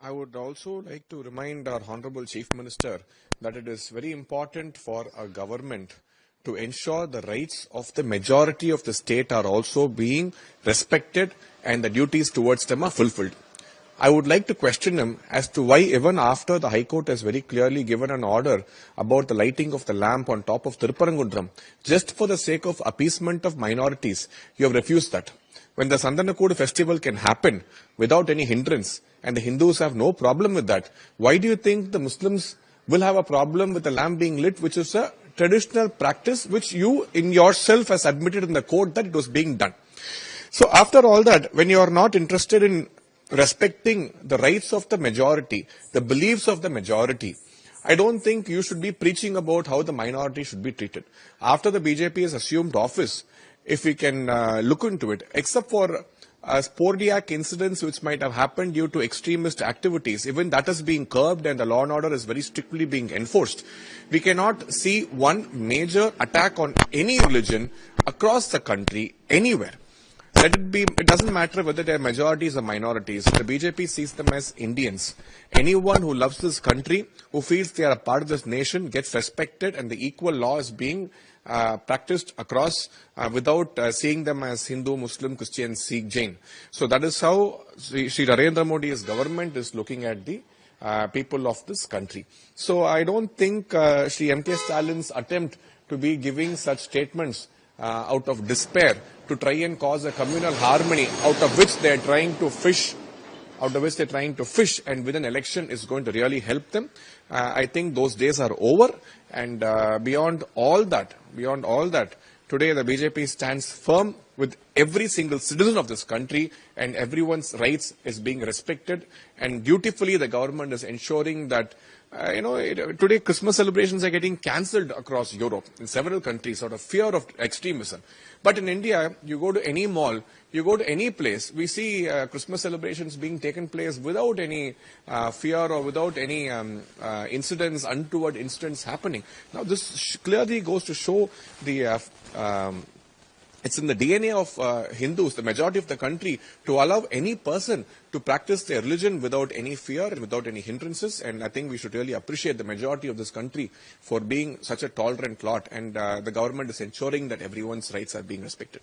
I would also like to remind our Honorable Chief Minister that it is very important for a government to ensure the rights of the majority of the state are also being respected and the duties towards them are fulfilled. I would like to question him as to why even after the High Court has very clearly given an order about the lighting of the lamp on top of Tirupparangundram, just for the sake of appeasement of minorities, you have refused that. When the Sandanakood festival can happen without any hindrance, and the Hindus have no problem with that, why do you think the Muslims will have a problem with the lamp being lit, which is a traditional practice which you in yourself has admitted in the court that it was being done? So after all that, when you are not interested in respecting the rights of the majority, the beliefs of the majority, I don't think you should be preaching about how the minority should be treated. After the BJP has assumed office, if we can look into it, except for sporadic incidents which might have happened due to extremist activities, even that is being curbed and the law and order is very strictly being enforced. We cannot see one major attack on any religion across the country, anywhere. Let it be, it doesn't matter whether they are majorities or minorities. The BJP sees them as Indians. Anyone who loves this country, who feels they are a part of this nation, gets respected, and the equal law is being practiced across without seeing them as Hindu, Muslim, Christian, Sikh, Jain. So that is how Sri Narendra Modi's government is looking at the people of this country. So I don't think Sri M.K. Stalin's attempt to be giving such statements out of despair to try and cause a communal harmony out of which they are trying to fish, and with an election is going to really help them. I think those days are over, and beyond all that, today the BJP stands firm with every single citizen of this country, and everyone's rights is being respected, and dutifully the government is ensuring that today Christmas celebrations are getting cancelled across Europe in several countries out of fear of extremism. But in India, you go to any mall, you go to any place, we see Christmas celebrations being taken place without any fear or without any incidents, untoward incidents happening. Now, this clearly goes to show the it's in the DNA of Hindus, the majority of the country, to allow any person to practice their religion without any fear and without any hindrances. And I think we should really appreciate the majority of this country for being such a tolerant lot. And the government is ensuring that everyone's rights are being respected.